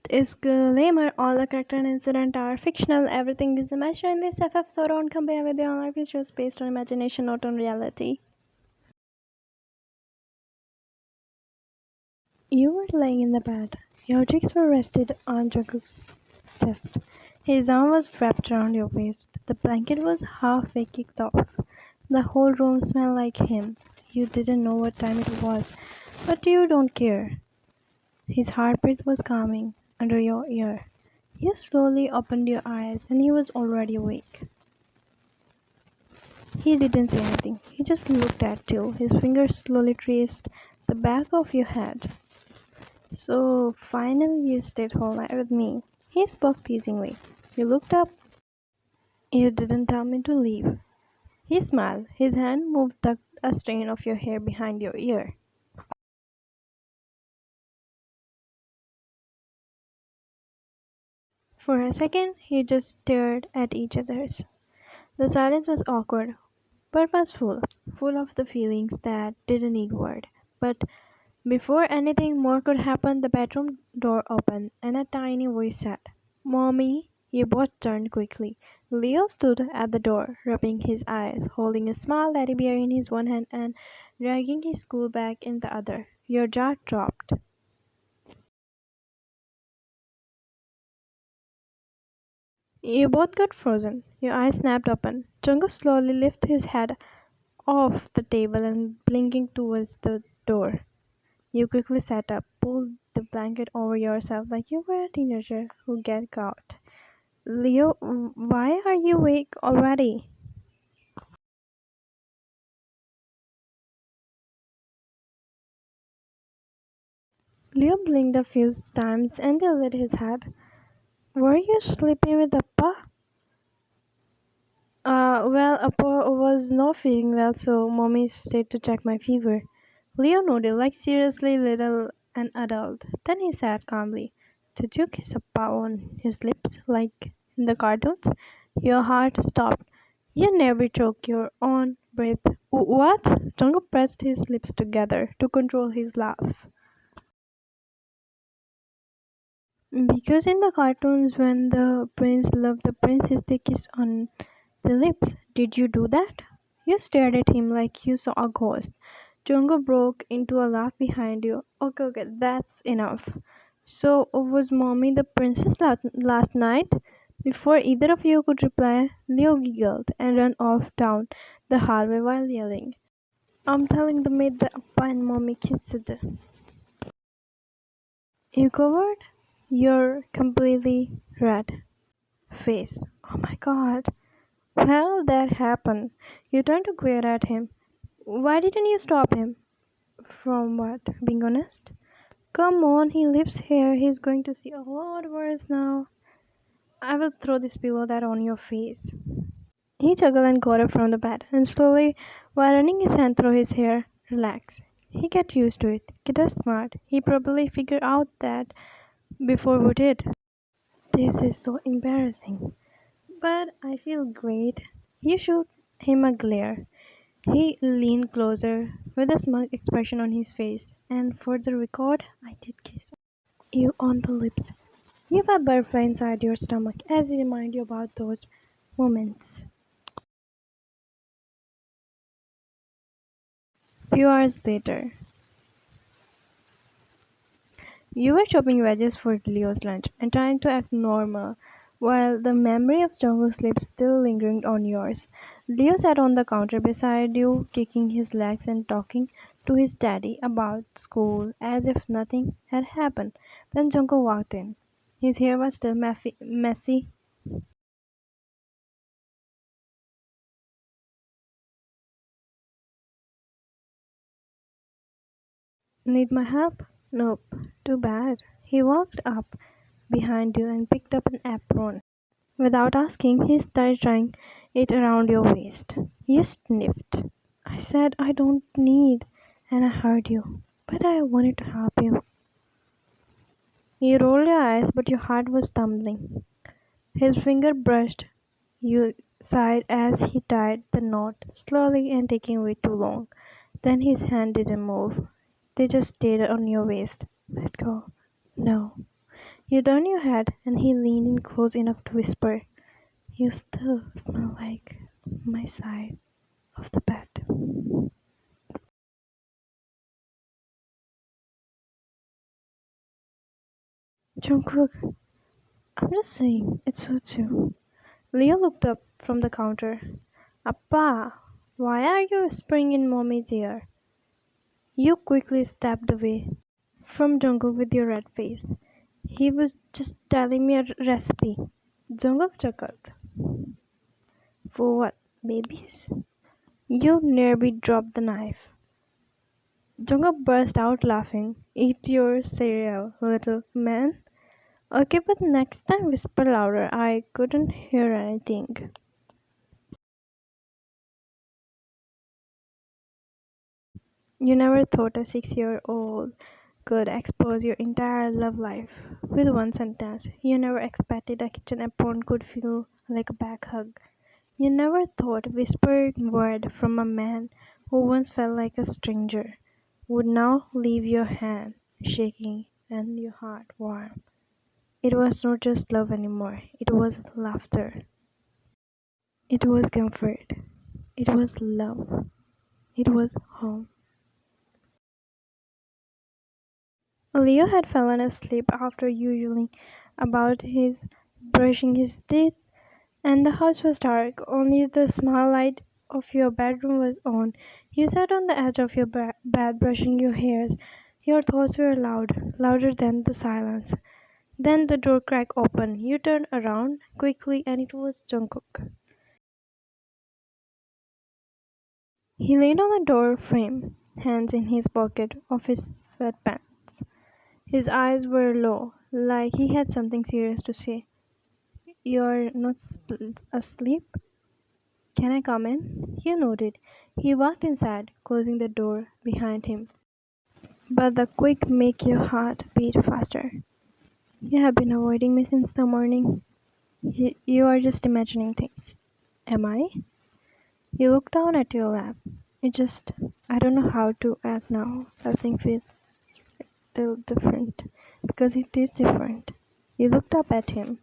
Disclaimer: all the character and incident are fictional. Everything is imagined in this FF, so don't compare with your own life. It's just based on imagination, not on reality. You were lying in the bed. Your cheeks were rested on Jungkook's chest. His arm was wrapped around your waist. The blanket was halfway kicked off. The whole room smelled like him. You didn't know what time it was, but you don't care. His heartbeat was calming under your ear. You slowly opened your eyes and he was already awake. He didn't say anything. He just looked at you. His fingers slowly traced the back of your head. So finally you stayed whole night with me. He spoke teasingly. You looked up. You didn't tell me to leave. He smiled. His hand moved a strand of your hair behind your ear. For a second, you just stared at each other's. The silence was awkward, purposeful, full of the feelings that didn't need word. But before anything more could happen, the bedroom door opened and a tiny voice said, "Mommy." You both turned quickly. Leo stood at the door, rubbing his eyes, holding a small teddy bear in his one hand and dragging his school bag in the other. Your jaw dropped. You both got frozen. Your eyes snapped open. Jungkook slowly lifted his head off the table and blinking towards the door. You quickly sat up, pulled the blanket over yourself like you were a teenager who get caught. Leo, why are you awake already? Leo blinked a few times and tilted his head. Were you sleeping with Appa? Well, Appa was not feeling well, so mommy stayed to check my fever. Leo nodded, like seriously little an adult. Then he said calmly, "Did you kiss Appa on his lips, like in the cartoons?" Your heart stopped. You never choke your own breath. What? Jungkook pressed his lips together to control his laugh. Because in the cartoons, when the prince loved the princess, they kissed on the lips. Did you do that? You stared at him like you saw a ghost. Jungkook broke into a laugh behind you. Okay, okay, that's enough. So, was mommy the princess last night? Before either of you could reply, Leo giggled and ran off down the hallway while yelling, "I'm telling the maid that Appa and mommy kissed." You covered your completely red face. Oh my god. Well, that happened. You turned to glare at him. Why didn't you stop him? From what? Being honest? Come on, he lives here. He's going to see a lot worse now. I will throw this pillow that on your face. He chuckled and got up from the bed, and slowly, while running his hand through his hair, relaxed. He get used to it. Kid is smart. He probably figured out that before we did. This is so embarrassing. But I feel great. You shoot him a glare. He leaned closer with a smug expression on his face, and for the record, I did kiss you on the lips. You have a butterfly inside your stomach as I remind you about those moments. Few hours later, you were chopping veggies for Leo's lunch and trying to act normal, while the memory of Jungkook's lips still lingered on yours. Leo sat on the counter beside you, kicking his legs and talking to his daddy about school as if nothing had happened. Then Jungkook walked in. His hair was still messy. Need my help? Nope. Too bad. He walked up behind you and picked up an apron. Without asking, he started tying it around your waist. You sniffed. I said I don't need, and I heard you, but I wanted to help you. You rolled your eyes, but your heart was tumbling. His finger brushed your side as he tied the knot, slowly and taking way too long. Then his hand didn't move. They just stayed on your waist. Let go. No. You turned your head and he leaned in close enough to whisper, "You still smell like my side of the bed." Jungkook, I'm just saying, it suits you. Leo looked up from the counter. Appa, why are you whispering in mommy's ear? You quickly stepped away from Jungkook with your red face. He was just telling me a recipe. Jungkook chuckled. For what, babies? You nearly dropped the knife. Jungkook burst out laughing. Eat your cereal, little man. Okay, but next time whisper louder. I couldn't hear anything. You never thought a 6-year-old could expose your entire love life with one sentence. You never expected a kitchen apron could feel like a back hug. You never thought a whispered word from a man who once felt like a stranger would now leave your hand shaking and your heart warm. It was not just love anymore, it was laughter. It was comfort. It was love. It was home. Leo had fallen asleep after yelling about his brushing his teeth, and the house was dark. Only the small light of your bedroom was on. You sat on the edge of your bed brushing your hairs. Your thoughts were loud, louder than the silence. Then the door cracked open. You turned around quickly, and it was Jungkook. He leaned on the door frame, hands in his pocket of his sweatpants. His eyes were low, like he had something serious to say. "You're not asleep? Can I come in?" He nodded. He walked inside, closing the door behind him. But the quick make your heart beat faster. "You have been avoiding me since the morning. You are just imagining things." "Am I?" You look down at your lap. It just, I don't know how to act now. Everything feels a little different. Because it is different. You looked up at him.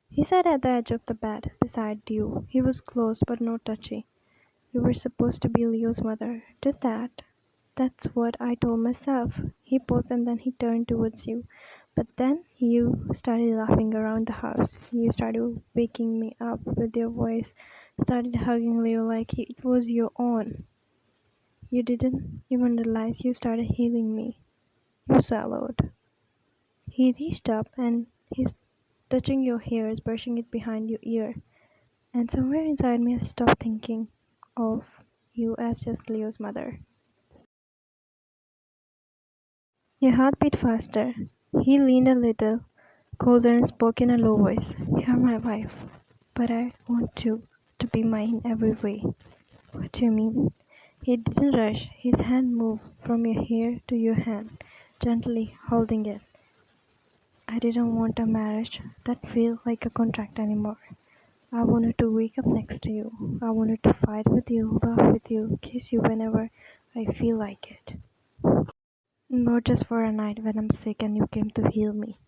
He sat at the edge of the bed, beside you. He was close but not touchy. "You were supposed to be Leo's mother." "Just that." "That's what I told myself." He paused and then he turned towards you. "But then you started laughing around the house. You started waking me up with your voice. Started hugging Leo like it was your own. You didn't even realize you started healing me." You swallowed. He reached up and he's touching your hair, brushing it behind your ear. And somewhere inside me I stopped thinking of you as just Leo's mother. Your heart beat faster. He leaned a little closer and spoke in a low voice. "You're my wife, but I want you to be mine in every way." "What do you mean?" He didn't rush. His hand moved from your hair to your hand, gently holding it. "I didn't want a marriage that felt like a contract anymore. I wanted to wake up next to you. I wanted to fight with you, laugh with you, kiss you whenever I feel like it. Not just for a night when I'm sick and you came to heal me."